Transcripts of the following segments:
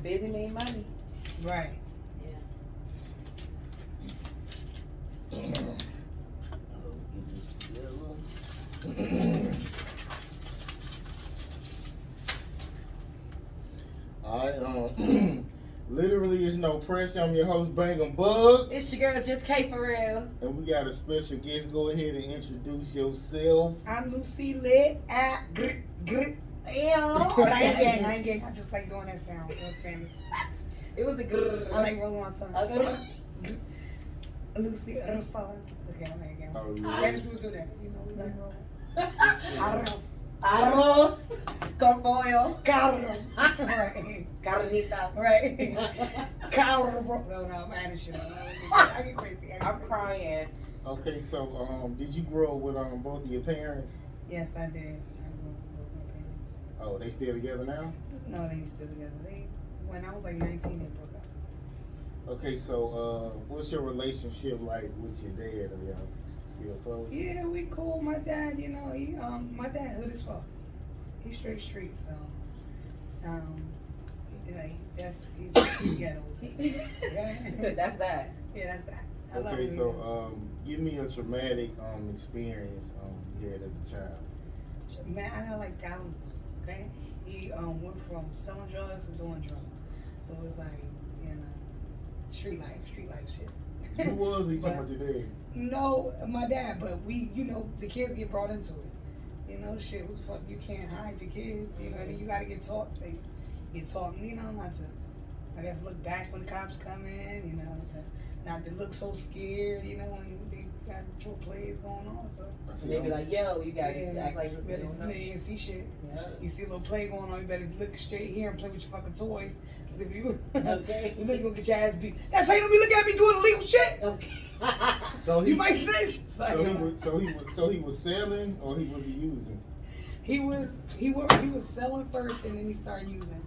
busy mean money. Right. I literally is no pressure. I'm your host, Bang Bug. It's your girl, Just K for real. And we got a special guest. Go ahead and introduce yourself. I'm Lucy Litt at But I ain't gang. I just like doing that sound. It was Spanish. It was the grrr. I like rolling my tongue. Okay. Lucy Rosala. Okay, I'm like, Oh, yeah. Spanish people do that. You know, we like rolling. Arroz con pollo. Carro. Right. Carnitas. Right. Carro. No, I'm adding shit. I get crazy. I'm crying. Okay, so did you grow up with both of your parents? Yes, I did. I grew up with my parents. Oh, they still together now? No, they still together. When I was like 19, they broke up. Okay, so what's your relationship like with your dad? Are y'all still close? Yeah, we cool. My dad, you know, my dad hood as fuck. He's straight street, so he's ghetto. She said that's that. Yeah, that's that. I love Okay, him. so give me a traumatic experience you had as a child. Man, I had like thousands. Okay, he went from selling drugs to doing drugs, so it's like, you know, street life shit. Who was he talking about your dad? No, my dad, but we, you know, the kids get brought into it. You know, shit, what the fuck, you can't hide your kids, you know, you gotta get taught things. Get taught, you know, not to, I guess, look back when the cops come in, you know, not to look so scared, you know, when they got little plays going on, so. They be like, yo, you gotta act like you better, don't know. you see shit. Yeah. You see a little play going on, you better look straight here and play with your fucking toys. 'Cause if you, Okay. you know you're gonna get your ass beat. That's how you don't be looking at me doing illegal shit. Okay. So You might snitch. So he was selling or he was using? He was selling first and then he started using.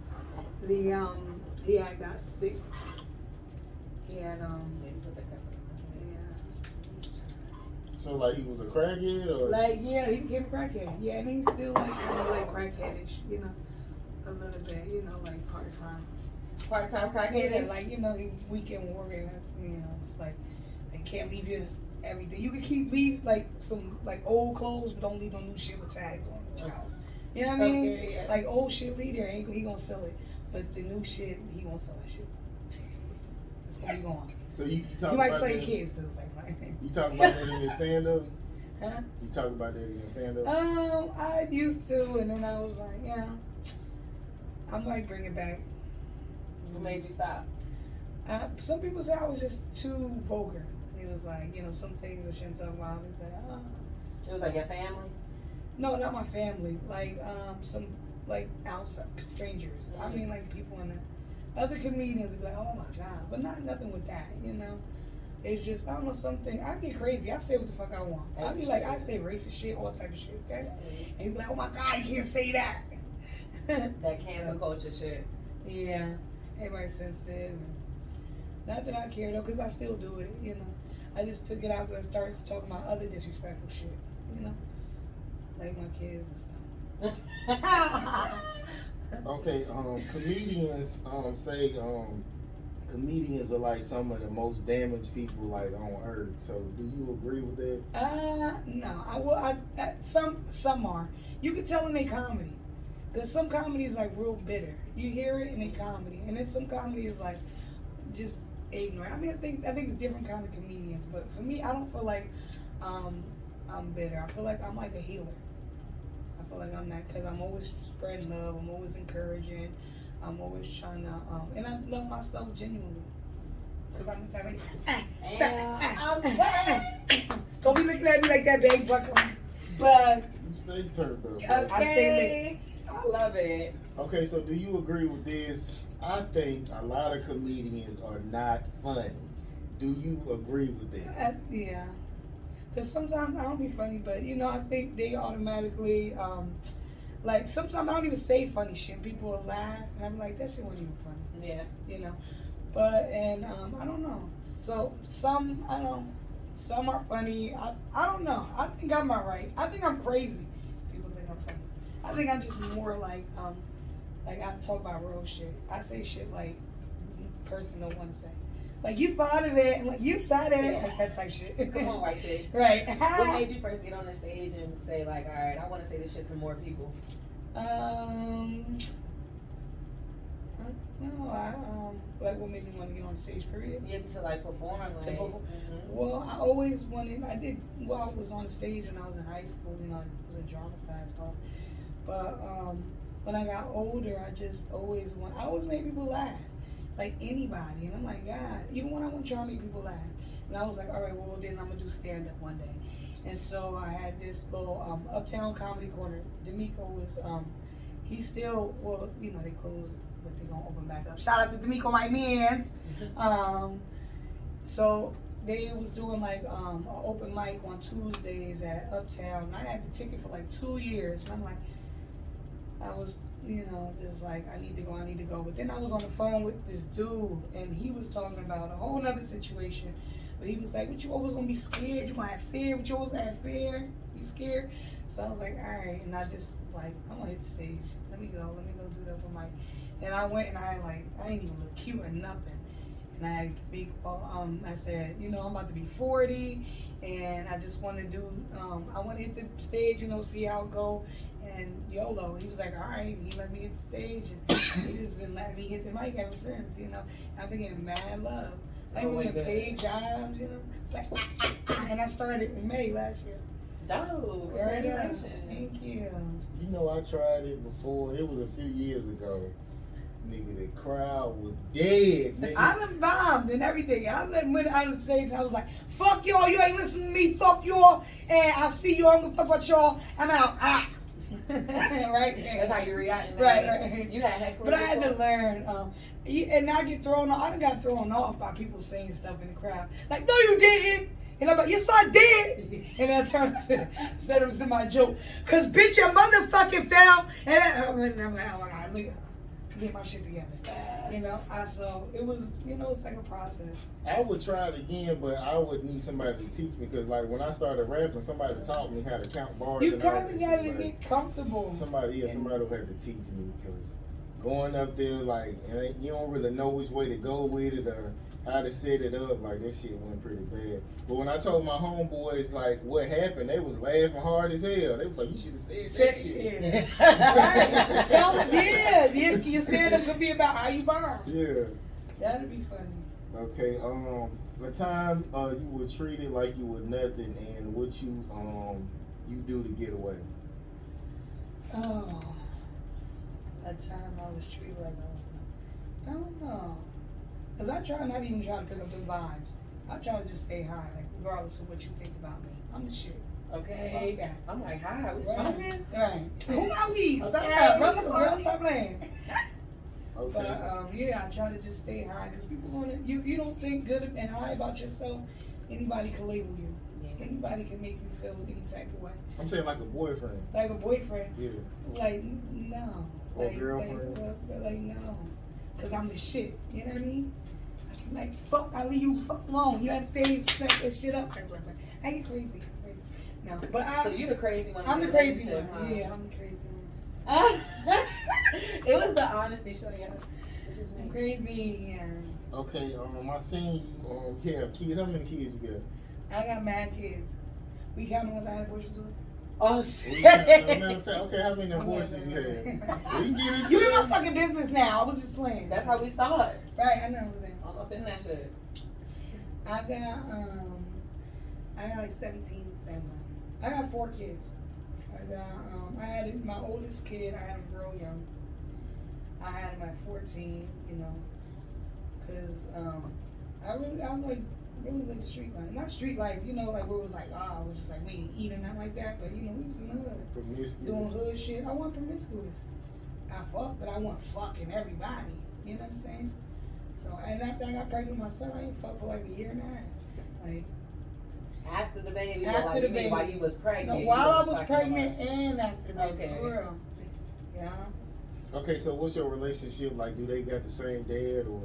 He had got sick. He had So like he was a crackhead or? like, yeah, he became a crackhead. Yeah, and he's still like kind of like crackheadish, you know, a little bit, you know, like part-time. Part-time Yeah, crackhead. like, you know, he's weekend warrior, you know, it's like they can't leave you everything. You can leave like some like old clothes, but don't leave no new shit with tags on the child. You know what I mean? Okay, yeah. Like old shit leave there, he gonna sell it, but the new shit he won't sell that shit. It's gonna be gone. So you talk You might about sell your that? kids to the same thing. You talk about that in your stand-up? Huh? You talk about that in your stand-up? I used to, and then I was like, yeah, I might bring it back. Who made you stop? Some people say I was just too vulgar. It was like, you know, some things I shouldn't talk about. It was like, It was like your family? No, not my family. Like some like outside strangers. I mean, like people in the other comedians would be like, oh my god, but nothing with that, you know. It's just, I don't know, something. I get crazy. I say what the fuck I want. I be like, I say racist shit, all type of shit. Okay, and you be like, oh my god, you can't say that. That cancel culture shit. Yeah, everybody's sensitive. And not that I care though, because I still do it, you know. I just took it out because I started talking about other disrespectful shit, you know, like my kids and stuff. Okay, comedians say comedians are like some of the most damaged people like on earth. So do you agree with that? No, I will. Some are. You can tell in their comedy, because some comedy is like real bitter. You hear it in their comedy, and then some comedy is like just ignorant. I mean, I think it's different kind of comedians, but for me, I don't feel like I'm bitter. I feel like I'm like a healer. I feel like I'm not, because I'm always spreading love. I'm always encouraging. I'm always trying to, and I love myself genuinely. Because I'm like, don't be looking at me like that, babe. But You stay turned up. Okay. I stay I love it. Okay, so do you agree with this? I think a lot of comedians are not funny. Do you agree with that? Yeah. Because sometimes I don't be funny, but you know, I think they automatically, like sometimes I don't even say funny shit. People will laugh, and I'm like, that shit wasn't even funny. Yeah. You know, but I don't know. So some are funny. I don't know. I think I'm alright. I think I'm crazy. People think I'm funny. I think I'm just more like Like, I talk about real shit. I say shit like person don't want to say. Like, you thought of it, and like, you said it, Yeah. like that type shit. Come on, white chick. Right. What made you first get on the stage and say, like, all right, I want to say this shit to more people? No, like what made me want to get on stage, period? Yeah, to like perform. Like, To perform. Mhm. Well, I always wanted, I was on stage when I was in high school, you know, I was in drama class, but when I got older, I just always I always made people laugh, like anybody, and I'm like, God, even when I want to try to make people laugh, and I was like, all right, well then I'm gonna do stand up one day, and so I had this little Uptown Comedy Corner. D'Amico was, he still, well, you know, they closed, but they gonna open back up. Shout out to D'Amico, my mans. So they was doing like an open mic on Tuesdays at Uptown. And I had the ticket for like 2 years, and I'm like, I was, you know, just like, I need to go. But then I was on the phone with this dude, and he was talking about a whole nother situation. But he was like, "What, you always gonna be scared? You gonna have fear? But you always have fear? You scared?" So I was like, all right. And I just was like, I'm gonna hit the stage. Let me go do the open mic. And I went, and I didn't even look cute or nothing. And I asked I said, you know, I'm about to be 40, and I just want to do, I want to hit the stage, you know, see how it go, and YOLO. He was like, all right, and he let me hit the stage, and he just been letting me hit the mic ever since, you know. I've been getting mad love. I've been getting paid jobs, you know. Like, and I started in May last year. Dope. Congratulations. Thank you. You know, I tried it before. It was a few years ago. Nigga, the crowd was dead. Nigga. I done bombed and everything. I went out on the stage and I was like, fuck y'all, you ain't listening to me, fuck y'all, and I see y'all, I'm gonna fuck about y'all, I'm out. Right? That's how you react. Right. You had heckling. But I had to learn, and I get thrown off. I done got thrown off by people saying stuff in the crowd. Like, no you didn't. And I'm like, yes I did. And I turned to said it was in my joke. Cause bitch, your motherfucking fell. And I'm like, oh my God, get my shit together, you know. So it was, you know, it's like a process. I would try it again, but I would need somebody to teach me because, like, when I started rapping, somebody taught me how to count bars. You and all kind that of shit. got to Like, get comfortable. somebody would have to teach me because going up there, like, and you don't really know which way to go with it or how to set it up. Like, that shit went pretty bad. But when I told my homeboys, like, what happened, they was laughing hard as hell. They was like, you should have said that shit. Right. Tell them, yeah. Your stand-up could be about how you bomb. Yeah. That'd be funny. Okay, the time you were treated like you were nothing and what you do to get away. Oh, that time I was treated like I don't know. Because I try not even try to pick up the vibes. I try to just stay high, like, regardless of what you think about me. I'm the shit. Okay. Okay. I'm like, hi, we smoking? Right. Who are we? Okay. Stop that. Brother, girl, stop playing. Okay. But, yeah, I try to just stay high. Because people want to, if you don't think good and high about yourself, anybody can label you. Yeah. Anybody can make you feel any type of way. I'm saying like a boyfriend. Like a boyfriend? Yeah. Like, no. Or like, girlfriend? Like, no. Because I'm the shit. You know what I mean? Like, fuck, I leave you fuck alone. You have to stay snap that shit up. I get crazy. No, but So you the crazy one. I'm the crazy one. Huh? Yeah, I'm the crazy one. It was the honesty show, yeah. I'm crazy, yeah. Okay, I seen you have kids. How many kids you got? I got mad kids. We count the ones I had abortions with? Oh, shit. Matter of fact, okay, how many abortions you had? We can get into You in my it. fucking business now. I was just playing. That's how we start. Right, I know what I'm saying. I'm up in that shit. I got like 17. I got 4 kids. I had my oldest kid, I had him real young. I had him at 14, you know, because I'm like really lived the street life. Not street life, you know, like where it was like, I was just like, we ain't eating nothing like that, but you know, we was in the hood. Promiscuous. Doing hood shit. I wasn't promiscuous. I fucked, but I wasn't fucking everybody. You know what I'm saying? So, and after I got pregnant with my son, I ain't fucked for like a year and a half. Like, after the baby, after like, the baby, while you was pregnant. No, while I was pregnant and after the baby, okay. for real. Yeah. Okay, so what's your relationship like? Do they got the same dad or?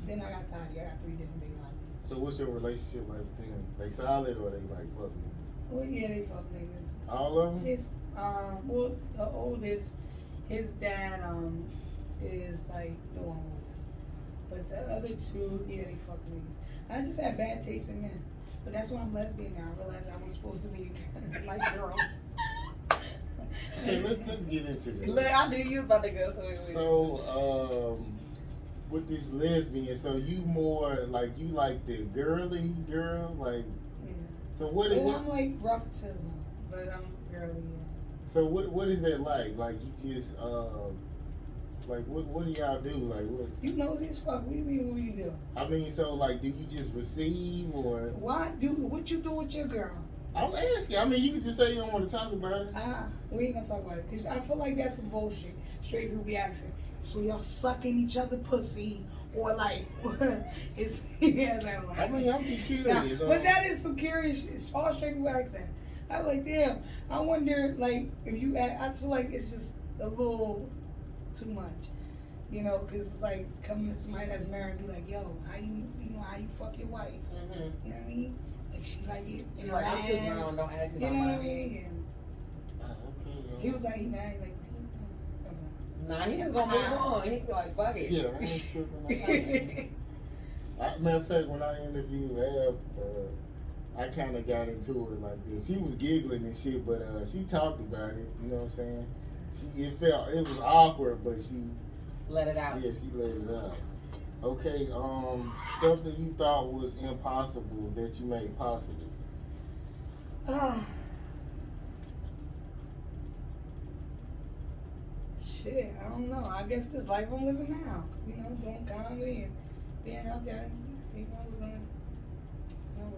No, I got Thaddy. I got 3 different baby mamas. So what's your relationship like with them? They solid or they like fucking? Well, yeah, they fuck niggas. All of them? It's well, the oldest, His dad is like New Orleans, but the other two, yeah, they fuck niggas. I just had bad taste in men, but that's why I'm lesbian now. I realized I was supposed to be like girls. Okay, let's get into this. Look, I knew you was about to go. So, with this lesbian, so you more like you like the girly girl, like. Yeah. So what? Well, I'm like rough too, but I'm girly. Yeah. So what is that like? Like you just like what do y'all do? Like what? You nosy as fuck. What do you mean? What do you do? I mean, so like, do you just receive or? What you do with your girl? I'm asking. I mean, you can just say you don't want to talk about it. We ain't gonna talk about it because I feel like that's some bullshit. Straight people be asking, so y'all sucking each other pussy or like it's yeah. Like, I mean, I'm just curious. But that is some curious shit. All straight people ask that. I like damn. I wonder like if you. I feel like it's just a little too much, you know, because it's like coming to somebody that's married and be like, yo, how you fuck your wife? Mm-hmm. You know what I mean? Like she like it. She's like, I'm too grown. Don't ask me. You know what I mean? Yeah. Okay. He was like, he married like. Nah, he just gonna move on. He be like, fuck it. Yeah, I ain't tripping. Matter of fact, when I interviewed Ab, I kind of got into it like this. She was giggling and shit, but she talked about it. You know what I'm saying? It was awkward, but she let it out. Yeah, she let it out. Okay, something you thought was impossible that you made possible. Shit, I don't know. I guess this life I'm living now. You know, doing comedy and being out there. I didn't think I was gonna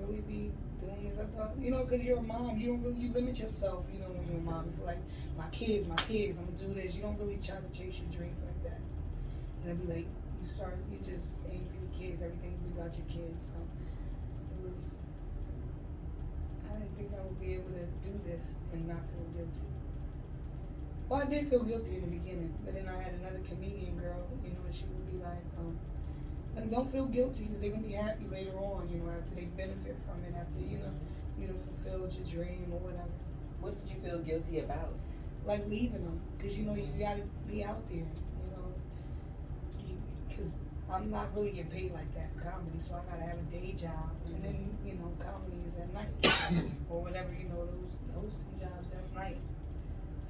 really be doing this. I thought, you know, because you're a mom, you limit yourself. You know, when you're a mom, you feel like my kids, I'm gonna do this. You don't really try to chase your dreams like that. And it'd be like you just aim for your kids. Everything will be about your kids. So I didn't think I would be able to do this and not feel guilty. Well, I did feel guilty in the beginning, but then I had another comedian girl, you know, and she would be like, don't feel guilty because they're going to be happy later on, you know, after they benefit from it, after, you know, fulfilled your dream or whatever. What did you feel guilty about? Like leaving them, because, you know, you got to be out there, you know, because I'm not really getting paid like that for comedy, so I got to have a day job, and then, you know, comedy is at night, or whatever, you know, those hosting jobs, that's night.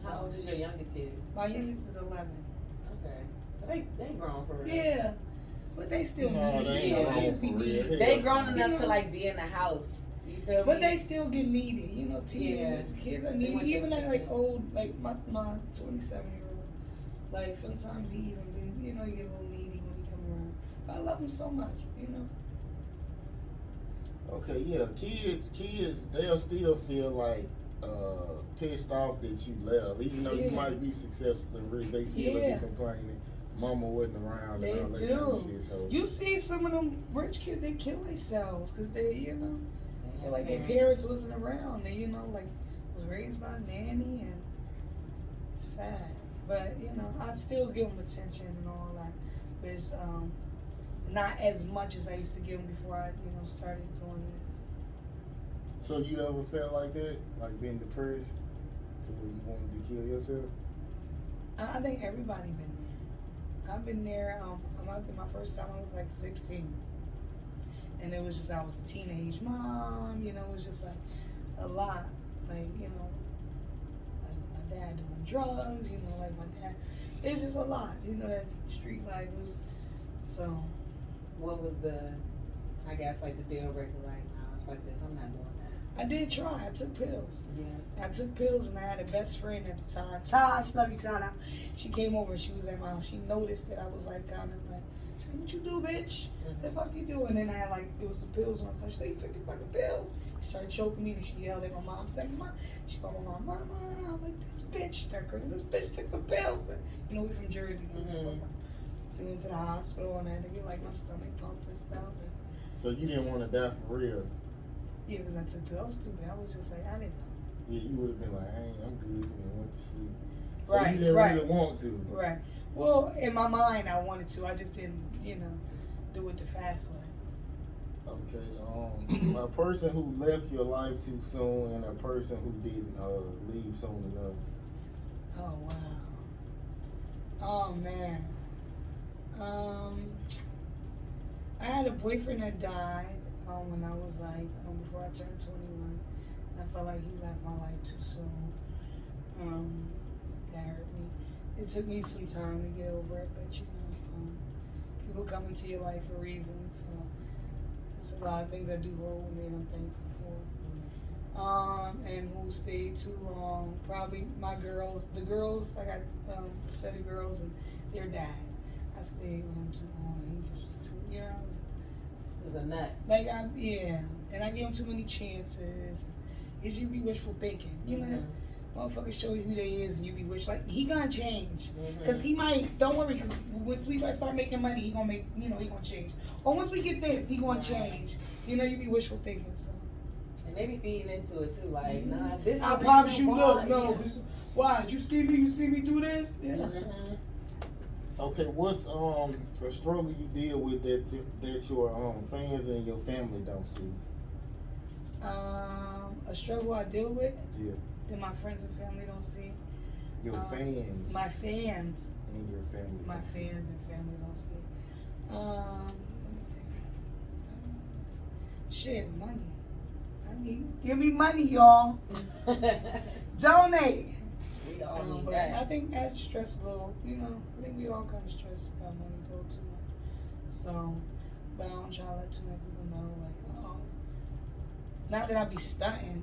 How old is your youngest kid? My youngest is 11. Okay. So they grown for real. Yeah. But they still needy. Kids be needy. They grown enough to like be in the house. You feel me? But they still get needy. You know, kids are needy. Even at like old, like my 27-year-old. Like sometimes he even be, you know, he get a little needy when he come around. But I love him so much, you know. Okay, yeah, kids, they'll still feel like pissed off that you left, even though you might be successful and rich. They still be complaining. Mama wasn't around. They and all that do. Kind of shit, so. You see some of them rich kids, they kill themselves because they, you know, feel like their parents wasn't around. They, you know, like was raised by a nanny and it's sad. But you know, I still give them attention and all that. But it's not as much as I used to give them before I, you know, started doing this. So you ever felt like that, like being depressed, to where you wanted to kill yourself? I think everybody been there. I've been there. My first time I was like 16, and it was just I was a teenage mom. You know, it was just like a lot. Like you know, like my dad doing drugs. You know, like my dad. It's just a lot. You know, that street life was. So. What was the, I guess, like the deal breaker? Like, nah, fuck this. I'm not doing that. I did try. I took pills. Yeah. I took pills, and I had a best friend at the time. Tosh, love you, Tosh. She came over and she was at my house. She noticed that I was like kind of like, she's like, what you do, bitch? The fuck you do? And then I had like, it was some pills on my side. She's like, you took the fucking pills. She started choking me, and she yelled at my mom. She's like, Mom. She called my mom, Mama, I'm like, this bitch. Started cursing, this bitch took some pills. And, you know, we from Jersey. So we went to the hospital, and I had to get like my stomach pumped and stuff. So you didn't want to die for real? Yeah, because I took pills. I was stupid. I was just like, I didn't know. Yeah, you would have been like, hey, I'm good, and went to sleep. So Right, you didn't really want to. Right. Well, in my mind, I wanted to. I just didn't, you know, do it the fast way. Okay. A person who left your life too soon and a person who didn't leave soon enough. Oh, wow. Oh man. I had a boyfriend that died when I was like before I turned 21. And I felt like he left my life too soon. That hurt me. It took me some time to get over it, but people come into your life for reasons. So it's a lot of things that do hold with me, and I'm thankful for. And who stayed too long? Probably my girls. The girls, I got a set of girls and their dad. I stayed with him too long. He just was too, It was a nut. Like and I gave him too many chances. Is you be wishful thinking, you know? Motherfuckers show you who they is, and you be wish like he gonna change, cause he might. Don't worry, cause once we start making money, he gonna make. He gonna change. Or once we get this, he gonna change. You be wishful thinking. So. And they be feeding into it too, like nah, this. I promise you, look, no. Why? Did you see me? You see me do this? Yeah. Okay, what's a struggle you deal with that your fans and your family don't see? A struggle I deal with. Yeah. That my friends and family don't see. Your fans. My fans. And your family. My fans and family don't see. Let me think. Shit, money. Give me money, y'all. Donate. We all need But that. I think that's stress a little. I think we all kind of stress about money a little too much. So, but I don't try to let too many people know, like, oh, not that I be stunting,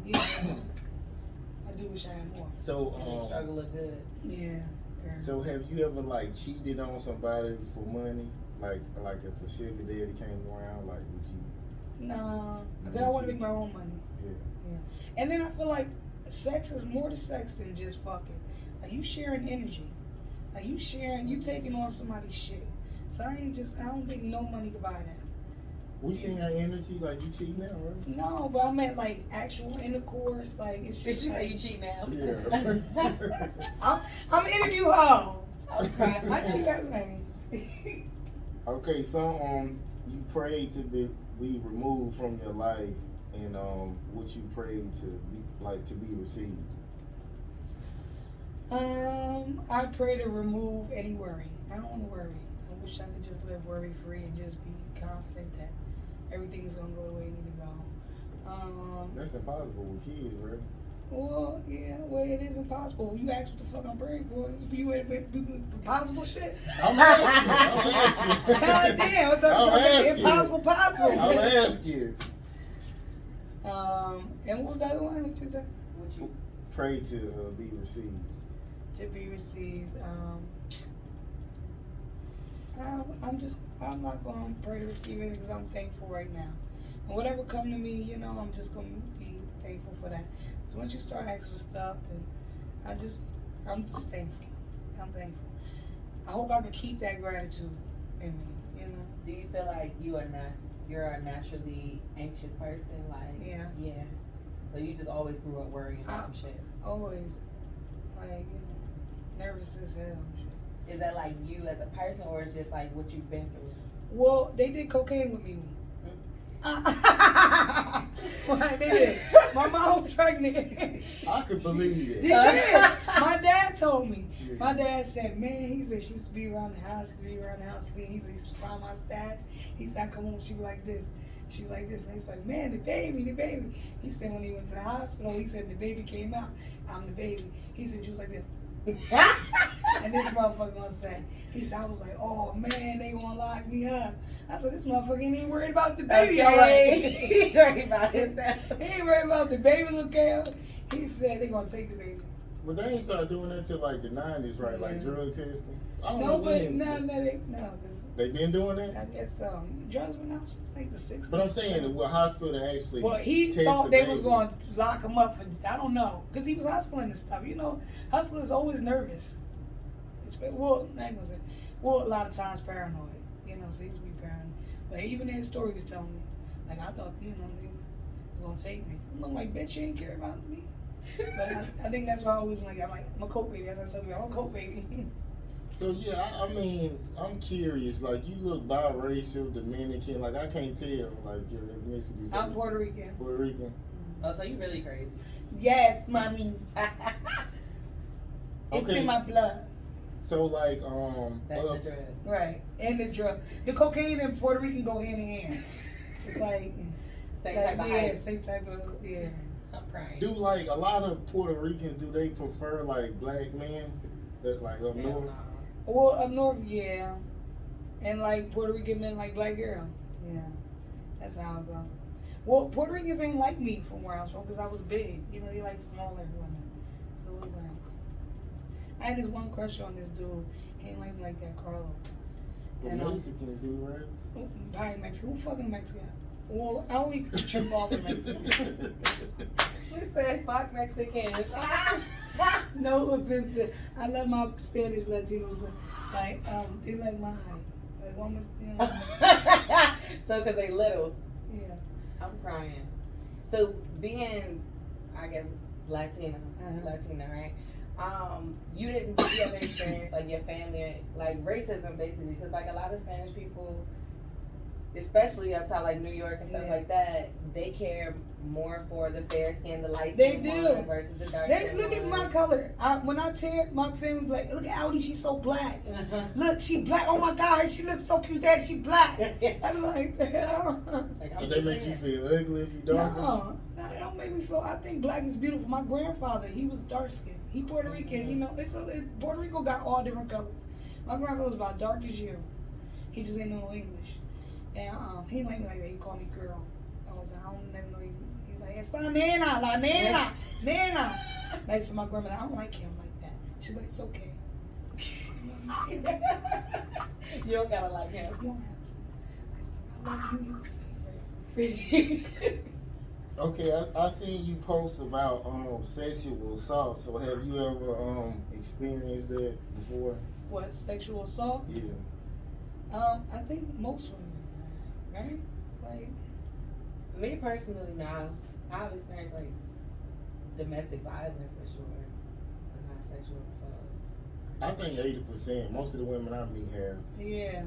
I do wish I had more. So, struggle look good. Yeah. Girl. So have you ever like cheated on somebody for money? Like if a sugar daddy came around, like would you? Nah, because I want to make my own money. Yeah. And then I feel like sex is more to sex than just fucking. Like you sharing energy. Like you taking on somebody's shit. So I don't think no money can buy that. We sharing our energy like you cheating now, right? No, but I meant like actual intercourse. Like it's Did just you like, say you cheat now? Yeah. I'm interview hoe. Okay. I cheat everything. Okay, so you prayed to be removed from your life, and what you prayed to be received. I pray to remove any worry. I don't want to worry. I wish I could just live worry free and just be confident that everything's gonna go the way it need to go. That's impossible with kids, right? Well, yeah, it is impossible. When you ask what the fuck I'm praying for, you impossible shit. I'm asking. God damn, I thought you were talking impossible possible. I'll ask you. And what was the other one? What you said? Would you? Pray to be received. To be received. I'm not going to pray to receive it because I'm thankful right now. And whatever come to me, I'm just going to be thankful for that. So once you start asking for stuff, then I'm just thankful. I'm thankful. I hope I can keep that gratitude in me, Do you feel like you're a naturally anxious person? Like, Yeah. Yeah. So you just always grew up worrying about some shit? Always, like, nervous as hell and shit. Is that like you as a person, or is just like what you've been through? Well, they did cocaine with me. Well, they did. My mom was pregnant. I could believe it. They did. My dad told me. My dad said, man, he said she used to be around the house. He said, he used to find my stash. He said, I come home, she be like this. She was like this. And he's like, man, the baby. He said when he went to the hospital, he said the baby came out. I'm the baby. He said, you was like this. And this motherfucker gonna say, he said, I was like, oh man, they gonna lock me up. I said, this motherfucker ain't even worried about the baby. Okay. All right. He ain't worried about himself. He ain't worried about the baby. Look at him. He said they gonna take the baby. But they ain't started doing that till like the 90s, right? Like drug testing. I don't know No, but when. no, cause They been doing that? I guess so. Drugs went out like the 60s. But I'm saying, what hospital actually? Well, he test thought the they baby? was going to lock him up for, I don't know, because he was hustling and stuff. Hustlers always nervous. Well, I ain't gonna say. Well, a lot of times paranoid. So he used to be paranoid. But even in his story, he was telling me, like, I thought, they were going to take me. I'm like, bitch, you ain't care about me. But I think that's why I always been like, I'm a coke baby. As I tell you, I'm a coke baby. So yeah, I mean, I'm curious. Like, you look biracial, Dominican. Like, I can't tell like your ethnicity. So I'm Puerto Rican. Puerto Rican. Oh, so you really crazy? Yes, mommy. It's Okay. in my blood. So like That and the dress. Right. And the drug. The cocaine and Puerto Rican go hand in hand. It's like Same type of height. same type of I'm crying. do like a lot of Puerto Ricans, do they prefer like black men that like up Hell north? no. Well, up north, yeah. And like Puerto Rican men like black girls. Yeah. That's how it goes. Well, Puerto Ricans ain't like me from where I was from because I was big. You know, they like smaller women. So it was like, I had this one crush on this dude. He ain't like me like that, Carlos. The And Mexicans do, right? probably Mexican. Who fucking Mexican? Well, I only trip off in Mexican. She said, "Fuck Mexicans." No offense. I love my Spanish Latinos, but like they like my height. Like one was, you know. So, because they little. Yeah. I'm crying. So, being, I guess, Latina, right? You ever experience like your family, like racism basically? Because like a lot of Spanish people, especially outside like New York and stuff like that, they care more for the fair skin, the light skin ones versus the dark skin. Look at my color. When I tan, my family be like, look at Audi, she's so black. Look, she black. Oh my God, she looks so cute that she black. I'm like, the hell. But they make you feel ugly if you dark? No, that don't make me feel. I think black is beautiful. My grandfather, he was dark skinned. He Puerto Rican. You know, Puerto Rico got all different colors. My grandfather was about dark as you. He just ain't know no English. And he didn't like me like that. He called me girl. I was like, I don't never know. He like, esa nena, la nena, nena. Like, so my grandmother, I don't like him like that. She's like, it's okay. You don't gotta like him. You don't have to. I love you. You're my favorite. Okay, I seen you post about sexual assault. So have you ever experienced that before? What, sexual assault? Yeah. I think most women, right? Like, Me personally, no. I've experienced like domestic violence for sure, but not sexual assault. I think 80%. Most of the women I meet have. yeah.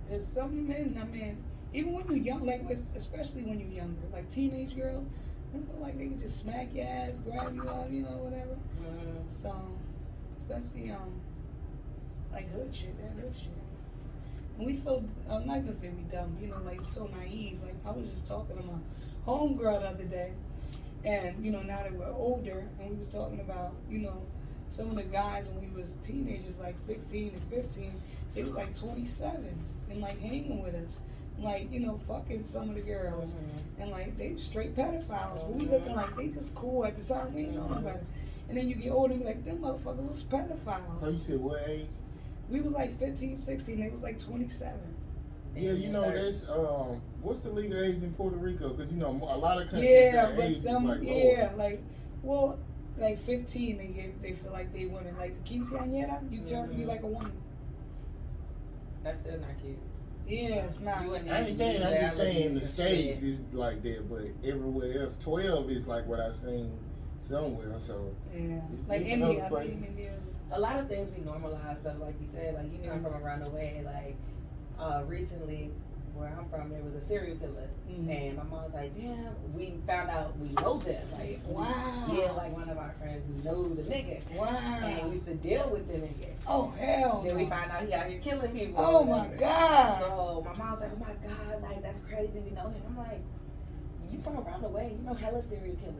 There's some men, I mean, even when you're young, like, especially when you're younger, like teenage girls, I feel like they can just smack your ass, grab you up, you know, whatever. So, especially, like hood shit, that hood shit. And we so, I'm not gonna say we dumb, you know, like so naive. Like, I was just talking to my homegirl the other day, and, you know, now that we're older, and we was talking about, you know, some of the guys when we was teenagers, like 16 and 15, they was like 27 and like hanging with us. Like, you know, fucking some of the girls. And like, they straight pedophiles. But we looking like they just cool at the time. We ain't know about it. And then you get older and be like, them motherfuckers was pedophiles. Oh, you said what age? We was like 15, 16. They was like 27. Yeah, you know, that's, what's the legal age in Puerto Rico? Because, you know, a lot of countries, Yeah, that but age some, is like yeah, like, well, like 15, they feel like they women. Like the quinceañera, you turn, you like a woman. That's still not cute. Yeah, it's not. You wouldn't I ain't even saying, do I'm just saying allergies the and States shit. is like that, but everywhere else, 12 is like what I seen somewhere, so. Yeah, It's like different India. other I places. think India. A lot of things we normalize stuff, like you said, like you come from around the way, like recently where I'm from, there was a serial killer, and my mom was like, damn, we found out we know them, like, Wow. yeah, like one of our friends know the nigga, Wow. and used to deal with the nigga. Oh hell. Then we no. found out he out here killing people. Oh or my whatever. God. So my mom's like, oh my God, like that's crazy, we know him. I'm like, you from around the way, you know hella serial killers.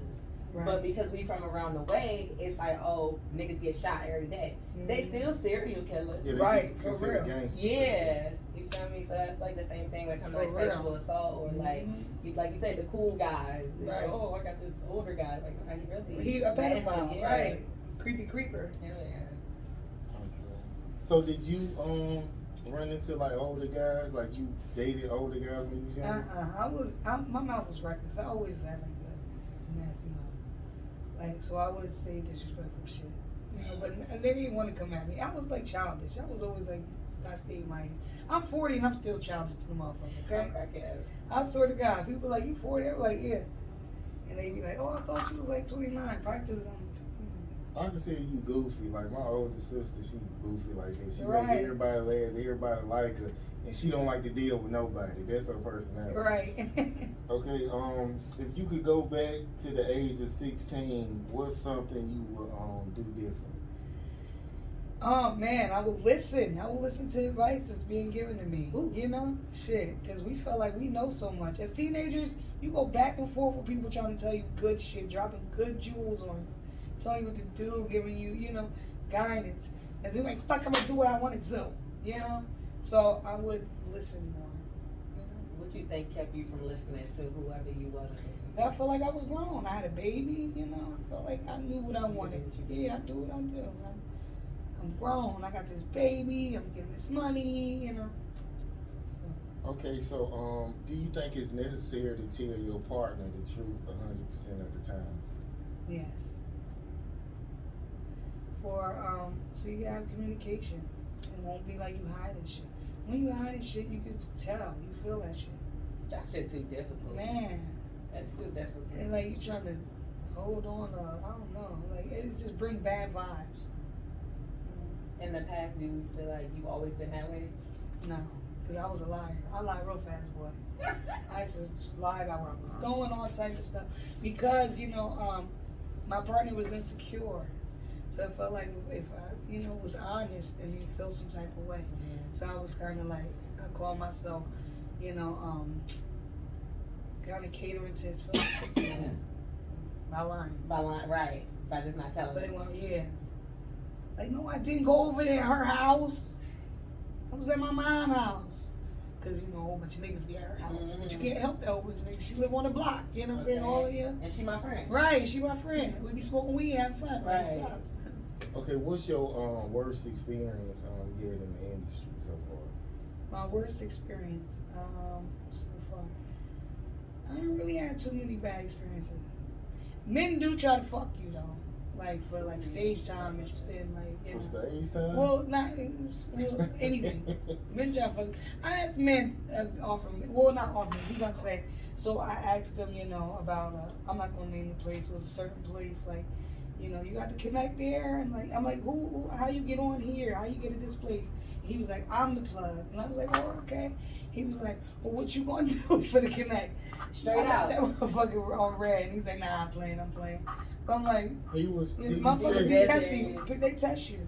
Right. But because we from around the way, it's like, oh, niggas get shot every day. They still serial killers. Yeah, they Right, just for consider real. gangsters. Yeah, you feel me? So that's like the same thing when it comes to like For real. sexual assault or like, like you say, the cool guys. It's Right. like, oh, I got this older guy. It's like, no, he really. He a pedophile, Yeah. right? Creepy creeper. Hell yeah. Okay. So did you run into like older guys? Like you dated older guys when you was younger? My mouth was reckless. I always had like a nasty mouth. Like, so I would say disrespectful shit. You know, but they didn't want to come at me. I was like childish. I was always like, I stayed my age. I'm 40 and I'm still childish to the motherfucker, okay? Crackhead. I swear to God, people like, you 40? I'm like, yeah. And they be like, oh, I thought you was like 29. Practice. I can see you goofy. Like my older sister, she goofy like that. She Right. like everybody laughs, everybody like her, and she don't like to deal with nobody. That's her personality. Right. Okay. If you could go back to the age of 16, what's something you would do different? Oh man, I would listen. I would listen to advice that's being given to me. Ooh. You know, shit, because we felt like we know so much. As teenagers, you go back and forth with people trying to tell you good shit, dropping good jewels on you, telling you what to do, giving you, guidance. And so you're like, fuck, I'm gonna do what I want to do. You know, so I would listen more. What you think kept you from listening to whoever you wasn't listening to? I felt like I was grown. I had a baby. I felt like I knew what I wanted. Yeah, I do what I do. I'm grown. I got this baby. I'm getting this money. So. Okay, so do you think it's necessary to tell your partner the truth 100% of the time? Yes. So you can have communication. It won't be like you hiding shit. When you hiding shit, you can tell. You feel that shit. That shit too difficult. Man. That's too difficult. And like you trying to hold on to, I don't know. Like it's just bring bad vibes. In the past, do you feel like you've always been that way? No, because I was a liar. I lied real fast, boy. I used to lie about where I was going, all type of stuff. Because, my partner was insecure. So I felt like if I, was honest, then he'd feel some type of way. Mm-hmm. So I was kind of like, I call myself, kind of catering to his feelings. By lying. By lying, right. By just not telling But him. it went, yeah. Like, no, I didn't go over there at her house. I was at my mom's house. Because, a whole bunch of niggas be at her house. Mm-hmm. But you can't help that whole bunch of niggas. She live on the block. You know what I'm saying? All of you. And she my friend. Right, she my friend. We be smoking weed, having fun. Right. Okay, what's your worst experience you had in the industry so far? My worst experience so far. I haven't really had too many bad experiences. Men do try to fuck you, though. Like, for, stage time and shit. For stage time? Well, not anything. Men try to fuck. I had men offer me, well, not offer me, he gonna say, so I asked them, about, I'm not gonna name the place, it was a certain place, you got to connect there, and I'm like, who, how you get on here, how you get to this place? He was like, I'm the plug, and I was like, oh, okay. He was like, well, what you gonna do for the connect? Straight out. That motherfucker on red, and he's like, nah, I'm playing. But I'm like, motherfuckers be testing you. They test you,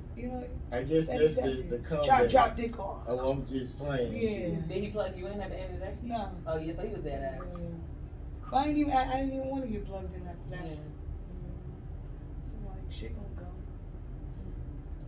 I guess that's the comeback. Try to drop dick off. Oh, I'm just playing. Yeah. Did he plug you in at the end of the day? No. Oh yeah, so he was dead ass. Yeah. But I didn't even want to get plugged in after that. Yeah. So I'm like, shit gonna come.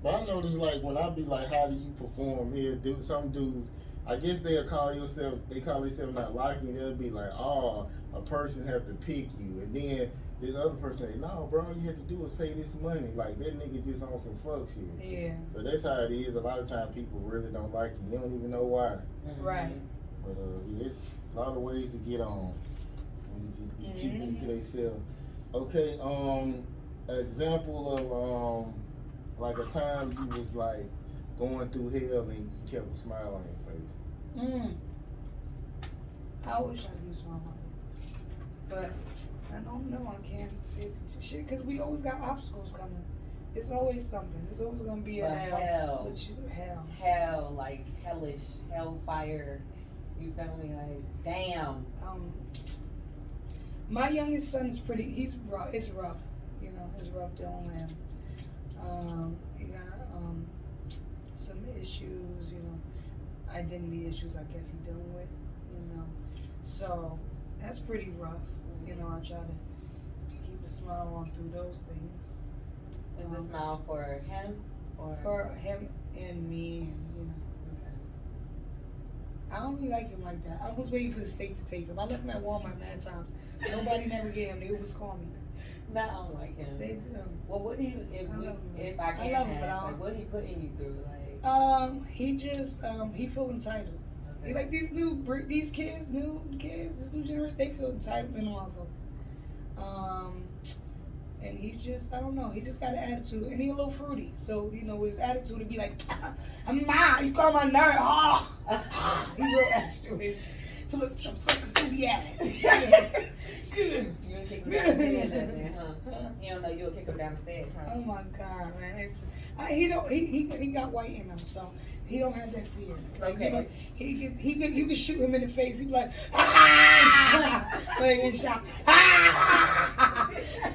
But I notice when I be like, how do you perform here? Some dudes, I guess they call themselves not liking. They'll be like, oh, a person have to pick you, and then this other person say, no, bro, all you have to do is pay this money. Like that nigga just on some fuck shit. Yeah. So that's how it is. A lot of times people really don't like you. You don't even know why. Mm-hmm. Right. But it's a lot of ways to get on. You just be keeping it to themselves. Okay. Example of a time you was going through hell and you kept a smile on your face. I always try to keep a smile on my face. But I don't know. I can't say shit because we always got obstacles coming. It's always something. It's always gonna be a hell. Hell, like hellish, hellfire. You feel me? Like, damn. My youngest son is he's rough. It's rough. It's rough dealing with him. He got some issues, identity issues, I guess he's dealing with, So that's pretty rough. I try to keep a smile on through those things. Is the smile for him or for him and me, and I don't really like him like that. I was waiting for the state to take him. I left him at Walmart mad times. Nobody never get him. They always call me. No, I don't like him. They do. Well, what do you if I can't ask, what he putting you through? He just he feel entitled. Okay. He like these kids, this new generation, they feel entitled in a motherfucker. And he's just, I don't know, he just got an attitude, and he a little fruity. So, his attitude would be like, Ma, you call my nerd, he real extra-ish. So look, some fucking fruity ass. You don't kick him down the stairs, then, huh? You don't know you'll kick him down the stairs, huh? Oh my God, man. He got white in him, so he don't have that fear. Okay. You can shoot him in the face. He'd be like, ah! Like in shock. Ah!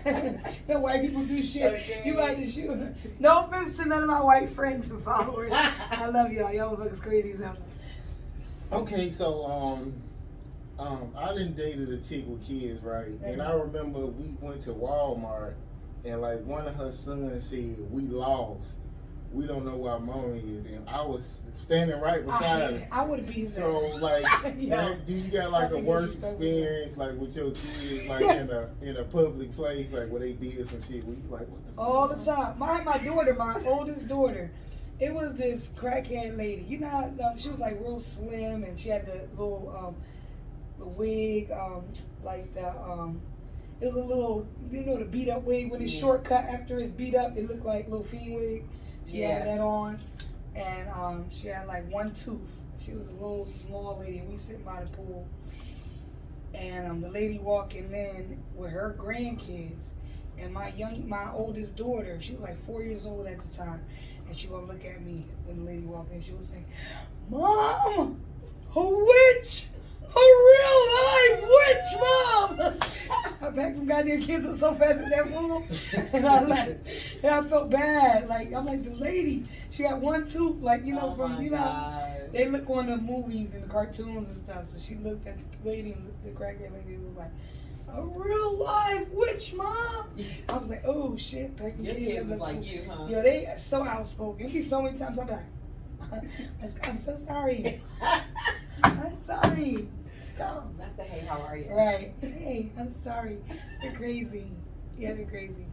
And white people do shit. Okay. You like to shoot. No offense to none of my white friends and followers. I love y'all. Y'all motherfuckers crazy as hell. Okay, so I done dated a chick with kids, right? And I remember we went to Walmart, and like one of her sons said, "We lost. We don't know where our mama is," and I was standing right beside her. I would be So like, Yeah. do you got like a Fucking worse disrespectful. experience like with your kids, like in a public place, like where they did some shit? Where you like, what the? All fuck? the time. My daughter, my oldest daughter, it was this crackhead lady. You know how she was like real slim, and she had the little the wig, like the it was a little, you know, the beat up wig when it's shortcut after it's beat up, it looked like a little fiend wig. She had that on, and she had like one tooth. She was a little small lady, and we sitting by the pool, and the lady walking in with her grandkids, and my oldest daughter, she was like 4 years old at the time, and she would look at me when the lady walked in. She was saying, "Mom, a witch, a real live witch, Mom." I packed them goddamn kids up so fast at that pool, and I felt bad. Like, I'm like, the lady, she had one tooth, like, you know, they look on the movies and the cartoons and stuff. So she looked at the lady, and the crackhead lady was like, "A real live witch, Mom." I was like, oh shit. Your kid was like you, huh? Yo, they are so outspoken. It'd be so many times I'm like, I'm so sorry. I'm sorry. Stop. Not the hey, how are you? Right. Hey, I'm sorry. They're crazy. Yeah, they're crazy.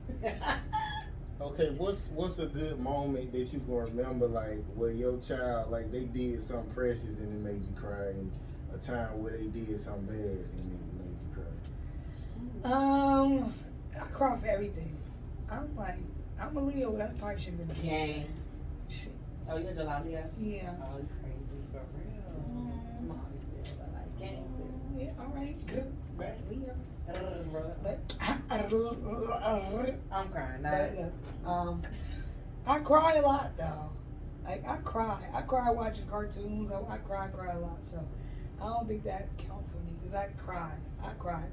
Okay, what's a good moment that you can remember, like where your child, like they did something precious and it made you cry, and a time where they did something bad and it made you cry? I cry for everything. I'm a Leo, but I probably shouldn't have been a Gang. Shit. Oh, you're July Leo? Yeah. Oh, you crazy for real. Mom still, but like gang still. Yeah, all right. Good. Right. Leo. But I'm crying. But look, I cry a lot though. Like I cry watching cartoons. I cry a lot. So I don't think that count for me because I cry.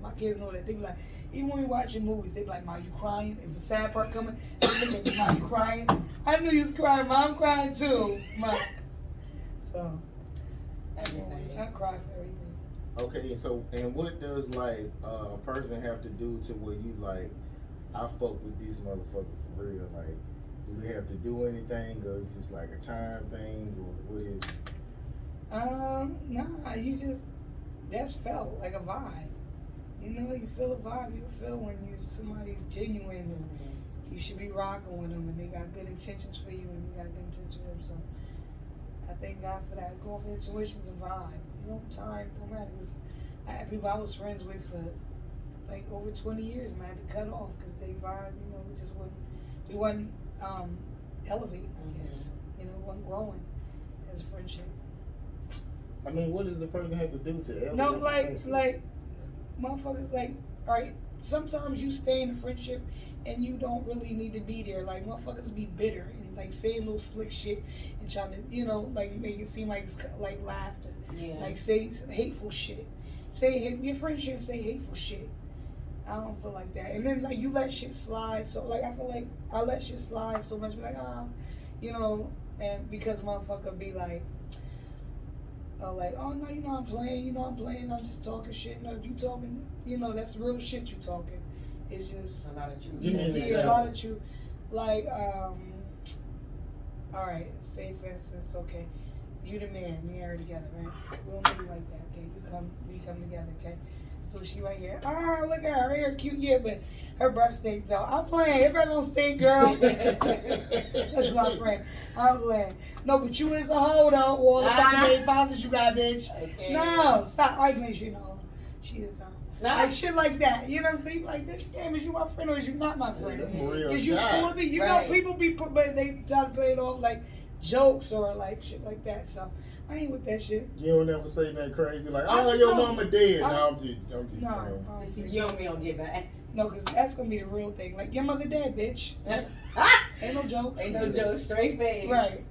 My kids know that. They be like, even when we watching movies, they be like, "Ma, you crying?" If the sad part coming, they look at me, "Ma, you crying?" I knew you was crying. Ma, I'm crying too. Ma. So everything. I cry for everything. Okay, so and what does like a person have to do to where you like, I fuck with this motherfucker for real? Like, do we have to do anything, or is this like a time thing, or what is it? Nah, you just, that's felt like a vibe. You know, you feel a vibe. You feel when somebody's genuine and you should be rocking with them, and they got good intentions for you, and you got good intentions for them. So I thank God for that. Going for intuition's a vibe. You know, time don't matter. 'Cause I had people I was friends with for like over 20 years, and I had to cut off because they vibe. You know, we wasn't elevating. I guess you know, wasn't growing as a friendship. I mean, what does the person have to do to elevate? No, the like friendship? motherfuckers, like, all right, sometimes you stay in a friendship and you don't really need to be there. Like, motherfuckers be bitter and, like, saying little slick shit and trying to, you know, like, make it seem like it's, like, laughter. Yeah. Like, say some hateful shit. Your friends shouldn't say hateful shit. I don't feel like that. And then, like, you let shit slide. So, like, I feel like I let shit slide so much. Be like, you know, and because motherfucker be like, like, oh no, you know I'm playing, I'm just talking shit. No, you talking, you know, that's real shit you talking. It's just a lot of truth. Yeah, a lot of truth. Like, all right, say for instance, okay, you the man, me and her together, right? We don't be like that, okay? We come together, okay? So she right here, look at her hair cute, yeah, but her breath stinks though. I'm playing, everybody don't stink, girl. That's my friend. I'm playing. No, but you is a hoe though. All the time, fathers you got, bitch. Okay. No, stop. I playing shit, no. She is Nah. like shit like that. You know what I'm saying? Like, bitch, damn, is you my friend or is you not my friend? Is you for me? You know, people be put, but they try to play it off like jokes or like shit like that. So I ain't with that shit. You don't ever say nothing crazy like, "Oh, your mama dead." No, I'm just no. You don't get back. No, because that's gonna be the real thing. Like, your mother dead, bitch. Ain't no jokes. Ain't no jokes. Straight face. Right.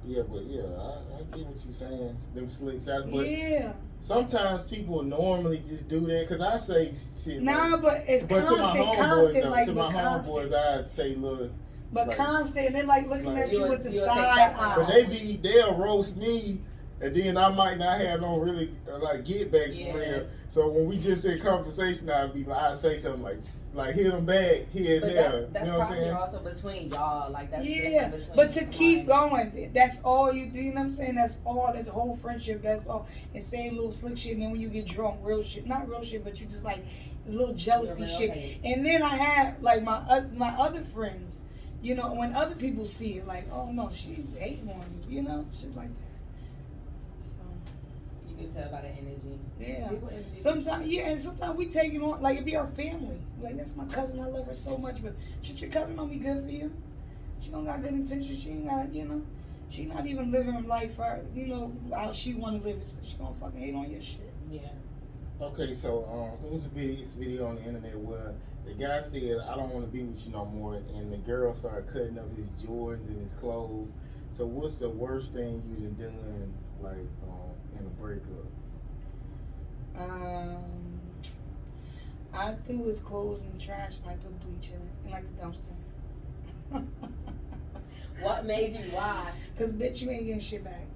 Yeah, but yeah, I get what you saying. Them slick shots, but Yeah. sometimes people normally just do that because I say shit. Nah, like, but it's but to my constant, homeboys, though, like, to my but constant. homeboys, I'd say, look. But like, constant, and then like looking like, at you with the you'll side take eye. But they'll roast me, and then I might not have no really like get backs for real. So when we just in conversation, I'd say something like hit them back here and But there. that's You know what I'm probably saying? also between y'all. Like that's Yeah, different between but to keep somebody. going, that's all you do. You know what I'm saying? That's all. That's the whole friendship. That's all. And saying little slick shit, and then when you get drunk, real shit, not real shit, but you just like a little jealousy shit. Hate. And then I had like my other friends. You know, when other people see it, like, oh no, she's hating on you. You know, shit like that. So You can tell by the energy. yeah. People energy. Sometimes, yeah, and sometimes we take it on like it be our family. Like that's my cousin, I love her so much, but should your cousin don't be good for you? She don't got good intentions. She ain't got, you know, she not even living her life, you know, how she want to live it. So she gonna fucking hate on your shit. Yeah. Okay, so it was a video on the internet where the guy said, "I don't want to be with you no more," and the girl started cutting up his Jordans and his clothes. So what's the worst thing you done like in a breakup? I threw his clothes in the trash and I put bleach in it, in like the dumpster. What made you lie? Cause bitch, you ain't getting shit back.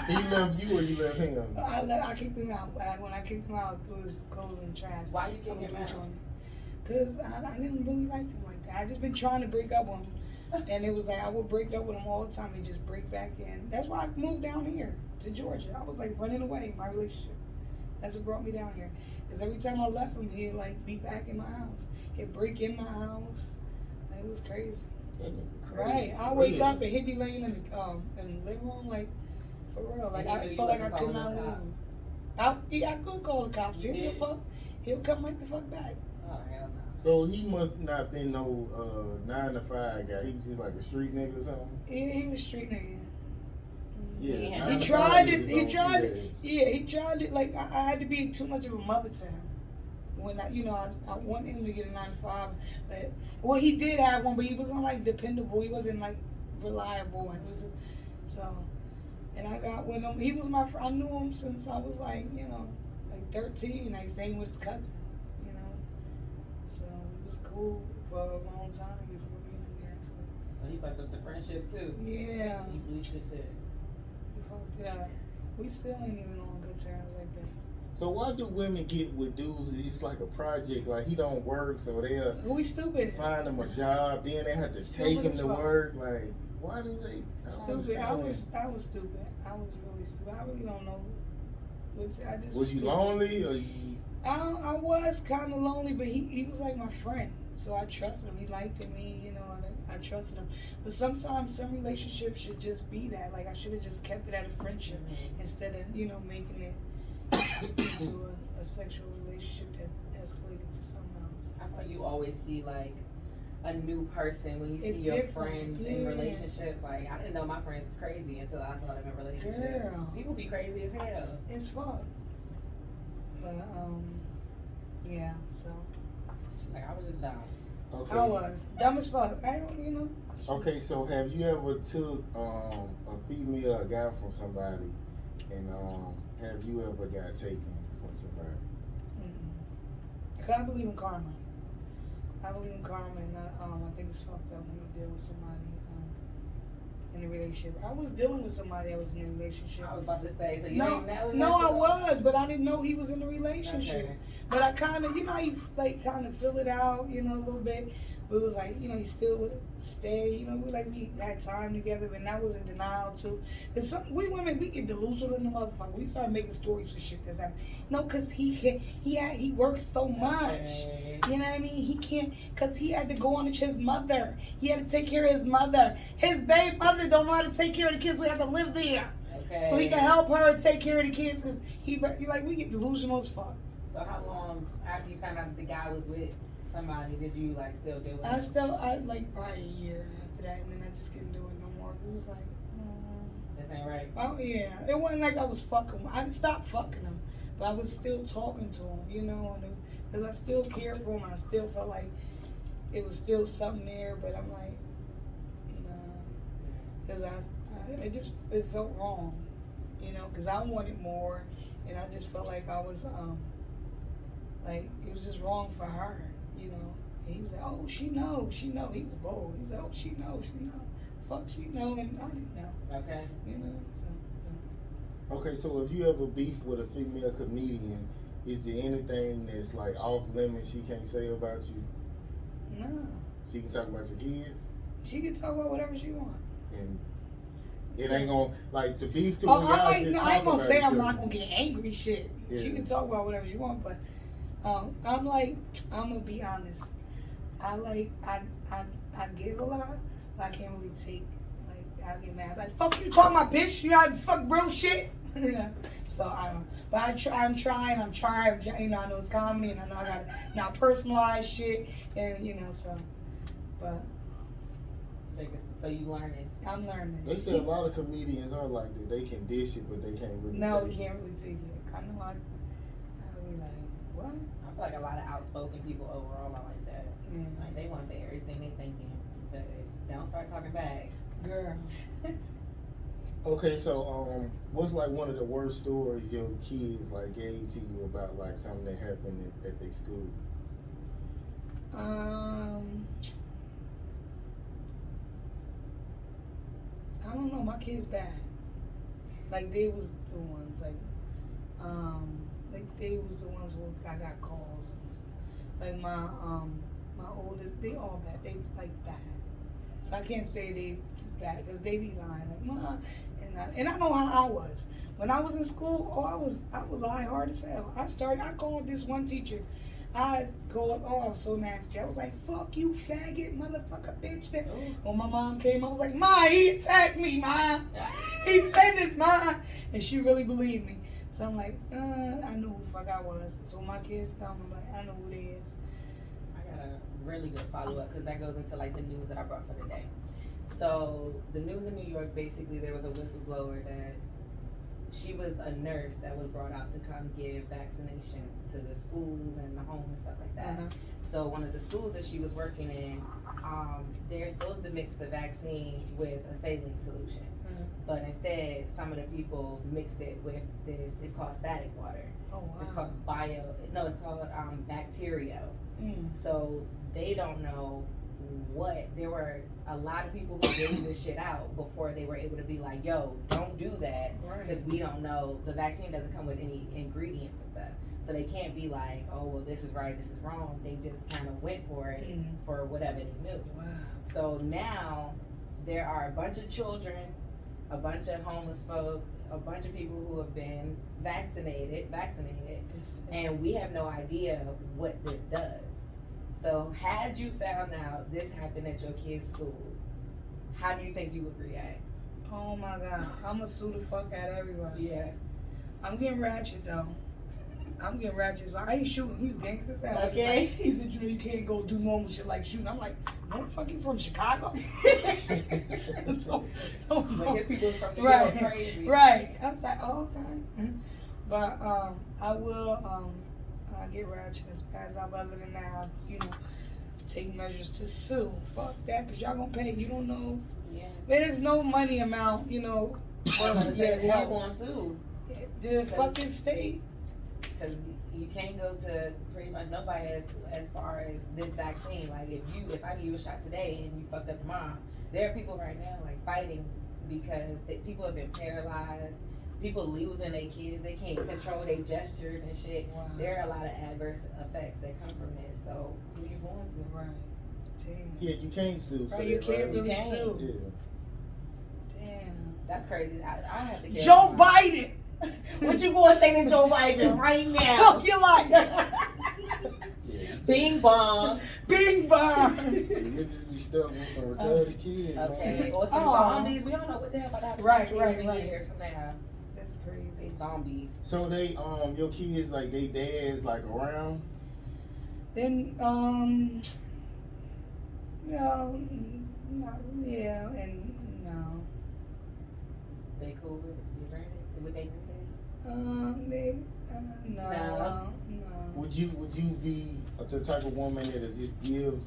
He left you or you left him? I kicked him out. When I kicked him out, I threw his clothes in the trash. Why you kicked him bleach out? on it. Cause I didn't really like him like that. I just been trying to break up with him, and it was like I would break up with him all the time. He just break back in. That's why I moved down here to Georgia. I was like running away my relationship. That's what brought me down here. Cause every time I left him, he'd like be back in my house. He'd break in my house. It was crazy. Right. I wake up and he'd be laying in the living room like for real. Like I felt like I could not leave. I could call the cops. He'll give a fuck. He'll come right the fuck back. Oh hell no. So he must not been no 9 to 5 guy. He was just like a street nigga or something. Yeah, he was street nigga. Yeah, He tried it. He tried it. Yeah, he tried it. Like I had to be too much of a mother to him. When I want him to get a 9 to 5, but well, he did have one, but he wasn't like dependable. He wasn't like reliable, and it was so. And I got with him. He was my friend. I knew him since I was like 13. Like staying with his cousin, you know. So it was cool for a long time before we got to. So he fucked up the friendship too. Yeah. He bleached his shit. He fucked it up. We still ain't even on good terms like that. So why do women get with dudes? It's like a project. Like he don't work, so they'll We stupid. find him a job. Then they have to take him to work. Like why do they? Stupid. I was stupid. I was really stupid. I really don't know. Was you lonely or you? I was kind of lonely, but he was like my friend, so I trusted him. He liked me, you know, and I trusted him. But sometimes some relationships should just be that. Like I should have just kept it at a friendship instead of making it into a sexual relationship that escalated to something else. I feel like you always see like a new person when you see It's your different. friends in relationships. Like I didn't know my friends was crazy until I saw them in relationships. Girl. People be crazy as hell. It's fun. But yeah. So She's like I was just dumb. Okay. I was dumb as fuck. I don't, Okay, so have you ever took a female, a guy from somebody, and have you ever got taken from somebody? Cause I believe in karma. And I think it's fucked up when you deal with somebody in a relationship. I was dealing with somebody that was in a relationship. I was about to say, so you ain't now. No, I was, but I didn't know he was in a relationship. Okay. But I kind of, you like kind of fill it out, a little bit. But it was like, he still would stay, we had time together, and I was in denial too. Cause we women, we get delusional in the motherfucker. We start making stories for shit that's happening. No, cause he works so much. Okay. You know what I mean? He can't, cause he had to go on to his mother. He had to take care of his mother. His baby mother don't know how to take care of the kids. We have to live there. Okay. So he can help her take care of the kids, cause we get delusional as fuck. So how long after you found out the guy was with somebody did you still deal with him? I probably a year after that, and then I just couldn't do it no more. It was like, This ain't right. oh yeah, it wasn't like I was fucking him. I didn't stop fucking him, but I was still talking to him, because I still cared for him. I still felt like it was still something there, but I'm like, nah. because it felt wrong, you know, because I wanted more, and I just felt like I was like it was just wrong for her, you know. And he was like, oh, she know. He was bold. He was like, oh, she know. Fuck, she know, and I didn't know. Okay. You know, so. Okay, so if you ever beef with a female comedian, is there anything that's like off limits she can't say about you? No. She can talk about your kids, She can talk about whatever she wants. and it ain't gonna like to beef to. Oh, when y'all I just ain't talk gonna about say each I'm other. not gonna get angry. Shit, Yeah. she can talk about whatever she wants, but I'm gonna be honest. I give a lot, but I can't really take. Like I get mad. Like fuck you, talking about bitch. You got fuck real shit. Yeah. So I don't. But I'm trying. You know, I know it's comedy, and I know I gotta not personalize shit, and you know, so. But So you learning. I'm learning. They say a lot of comedians are like that. They can dish it, but they can't really. No, take we it. can't really take it. I know. I'll be like, what? I feel like a lot of outspoken people overall are like that. Yeah. Like they want to say everything they thinking, but don't start talking back. Girl. Okay, so what's like one of the worst stories your kids like gave to you about like something that happened at their school? I don't know. My kids bad. Like they was the ones like they was the ones who I got calls and stuff. Like my oldest, they all bad. They like bad. So I can't say they bad because they be lying like ma, and I know how I was when I was in school. Oh, I would lie hard as hell. I called this one teacher. I was so nasty. I was like, fuck you, faggot, motherfucker, bitch. When my mom came, I was like, Ma, he attacked me, Ma. He said this, Ma. And she really believed me. So I'm like, I knew who the fuck I was. So when my kids come, I'm like, I know who they is. I got a really good follow up because that goes into like the news that I brought for the day. So the news in New York, basically, there was a whistleblower that she was a nurse that was brought out to come give vaccinations to the schools and the home and stuff like that. Uh-huh. So one of the schools that she was working in, they're supposed to mix the vaccine with a saline solution. Uh-huh. But instead, some of the people mixed it with this, it's called static water. Oh, wow. It's called bacteria. Mm. So they don't know there were a lot of people who gave this shit out before they were able to be like, yo, don't do that because we don't know. The vaccine doesn't come with any ingredients and stuff. So they can't be like, oh, well, this is right, this is wrong. They just kind of went for it for whatever they knew. Wow. So now there are a bunch of children, a bunch of homeless folk, a bunch of people who have been vaccinated, and we have no idea what this does. So had you found out this happened at your kid's school, how do you think you would react? Oh my God, I'm gonna sue the fuck out of everybody. Yeah. I'm getting ratchet though. I'm getting ratchet. I ain't shooting. He was gangster. Okay. He said, you can't go do normal shit like shooting. I'm like, motherfucker, you from Chicago? Like his people from New right, York crazy. Right. I was like, oh, okay. But I will get ratchet as fast as other than that, I'll, take measures to sue. Fuck that, because y'all gonna pay. You don't know. Yeah. There's no money amount, I was gonna say, who you gonna sue? The fucking state. Because you can't go to pretty much nobody as far as this vaccine. Like if I give you a shot today and you fucked up tomorrow, there are people right now like fighting because people have been paralyzed. People losing their kids, they can't control their gestures and shit. Wow. There are a lot of adverse effects that come from this. So who you going to? Right. Damn. Yeah, you can't sue for Right, that, you can't right? really You can't. sue. Yeah. Damn. That's crazy. I have to get Joe Biden. What you going to say to Joe Biden right now? Fuck your life. Yeah. Bing bong. Bing bong. You just be stuck with some retarded kids. Okay. Man. Or some zombies. We don't know what the hell about that. Right. Years from now. That's crazy. Zombies. So they your kids like they dads like around? Then no, not yeah, and no. They cool with your granddad? With their granddaddy? They no. Would you be the type of woman that'll just give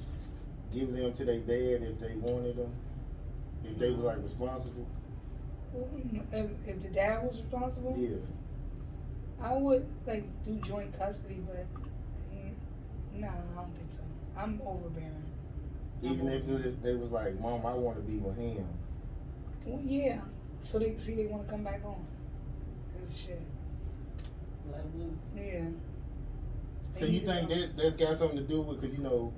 them to their dad if they wanted them? If they was like responsible? If the dad was responsible? Yeah. I would like do joint custody, but nah, I don't think so. I'm overbearing. Even if they was like, Mom, I want to be with him. Well, yeah. So they see they want to come back home. Cause shit. Let them loose. Yeah. So you think that's got something to do with, because you know,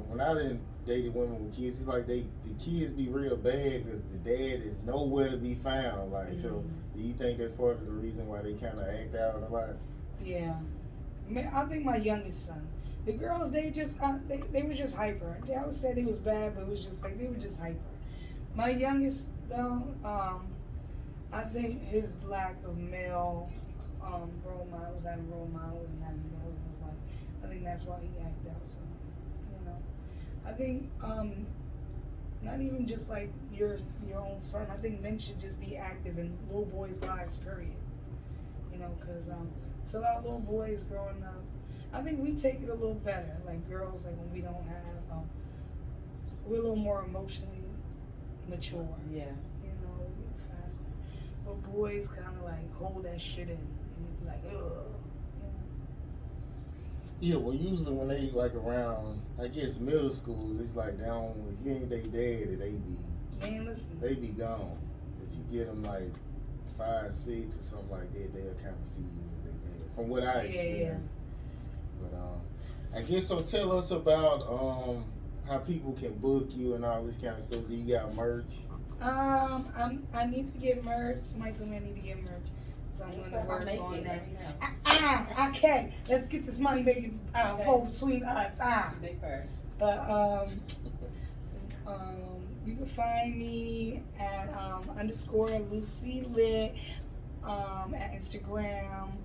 when I done dated women with kids, it's like the kids be real bad because the dad is nowhere to be found. Like, so do you think that's part of the reason why they kind of act out a lot? Yeah. I think my youngest son. The girls, they were just hyper. I would say they was bad, but it was just like they were just hyper. My youngest though, I think his lack of male role models, having role models and having males in his life, I think that's why he acted out so. You know, I think not even just like your own son. I think men should just be active in little boys' lives. Period. You know, because so our little boys growing up, I think we take it a little better. Like girls, like when we don't have, we're a little more emotionally mature. Yeah. You know, we get faster. But boys kind of like hold that shit in and they be like, ugh. You know? Yeah, well, usually when they like around, I guess middle school, it's like down when you ain't they daddy, Man, listen. they be gone. But you get them like 5, 6 or something like that, they'll kind of see you as they dad. From what I experienced. But I guess so. Tell us about how people can book you and all this kind of stuff. Do you got merch? I need to get merch. Somebody told me I need to get merch, so I'm gonna work on that. Okay, let's get this money making hold between us. Big purse. But you can find me at _ Lucy Litt at Instagram.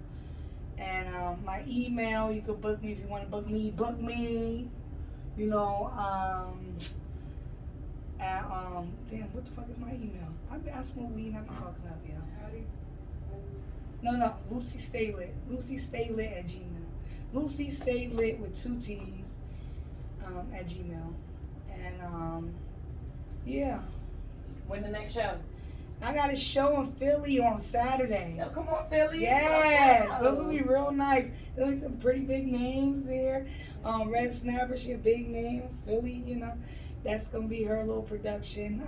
And my email, you can book me if you want to book me. You know, at damn, what the fuck is my email? I smoke weed and I be fucking up, yo. No, Lucy Stay Lit. Lucy Stay Lit at Gmail. Lucy Stay Lit with 2 T's at Gmail. And yeah. When the next show? I got a show in Philly on Saturday. Oh, come on, Philly. Yes, those will be real nice. There'll be some pretty big names there. Red Snapper, she a big name. Philly, you know, that's gonna be her little production.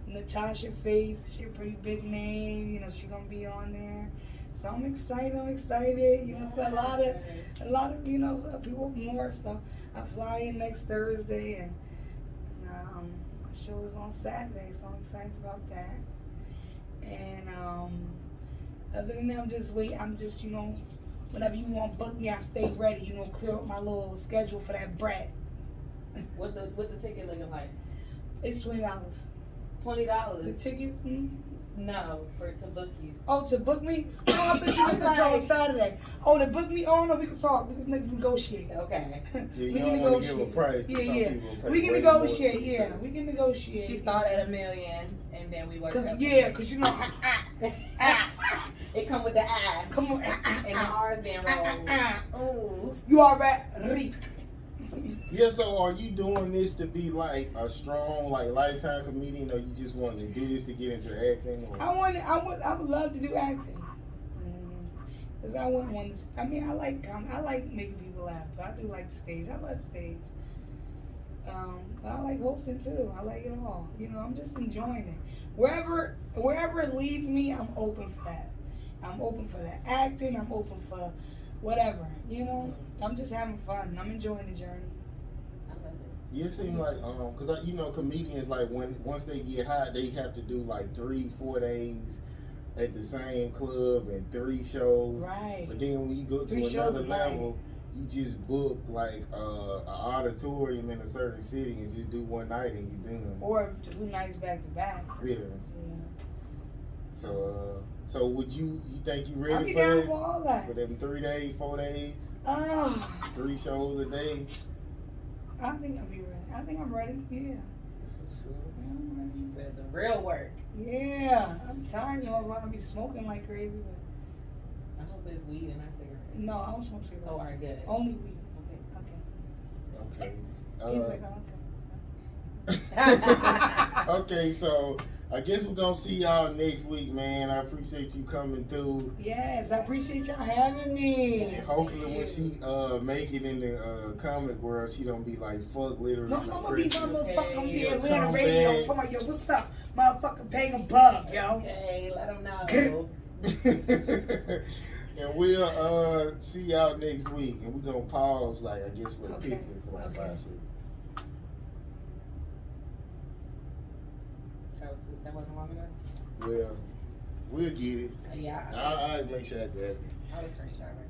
Natasha Face, she a pretty big name. You know, she gonna be on there. So I'm excited. You know, it's a lot of you know people more. So I fly in next Thursday and my show is on Saturday, so I'm excited about that. And other than that, I'm just, you know, whenever you want to book me, I stay ready. You know, clear up my little schedule for that brat. What's the ticket looking like? It's $20. $20. The tickets? No, to book you. Oh, to book me? Oh, I thought you were on Saturday. Oh, to book me? Oh no, we can talk. We can negotiate. Okay. Yeah, we can negotiate. Give a price. Yeah. We can negotiate. Yeah, we can negotiate. She started at $1 million, and then we worked up. Cause you know, it come with the I. Come on, and the R's being rolled. Ooh. You already. Yeah, so are you doing this to be like a strong, like lifetime comedian, or you just want to do this to get into acting? Or? I would love to do acting. Cause I wouldn't want to. I mean, I like making people laugh. So I do like the stage. I love the stage. But I like hosting too. I like it all. You know, I'm just enjoying it. Wherever it leads me, I'm open for that. I'm open for that acting. I'm open for whatever. You know, I'm just having fun. I'm enjoying the journey. Yeah, it seems like, cause you know, comedians like once they get hot, they have to do like 3-4 days at the same club and 3 shows. Right. But then when you go to another level, you just book like an auditorium in a certain city and just do one night and you done. Or 2 nights back to back. Yeah. So would you think you ready I'll be for down it? for all that. For them 3 days, 4 days? 3 shows a day? I think I'll be ready. I think I'm ready. Yeah. That's what's up. Yeah, I'm ready. She said the real work. Yeah. I'm tired of I'll be smoking like crazy, but I hope it's weed and not cigarettes. no, I don't smoke cigarettes. Oh, alright, good. Only weed. Okay. Okay. Okay. He's like, okay. Okay, so I guess we're gonna see y'all next week, man. I appreciate you coming through. Yes, I appreciate y'all having me. And hopefully when she make it in the comic world, she don't be like fuck literally. No, I'm gonna be my motherfucker on the She'll Atlanta come radio back. talking about, yo, what's up? Motherfucker paying a bug, yo. Okay, let them know. And we'll see y'all next week. And we're gonna pause like I guess for the Okay. picture for like Okay. 5 seconds. That wasn't long enough. Well, we'll get it. Yeah. I'll make sure I got it. I was screenshot right.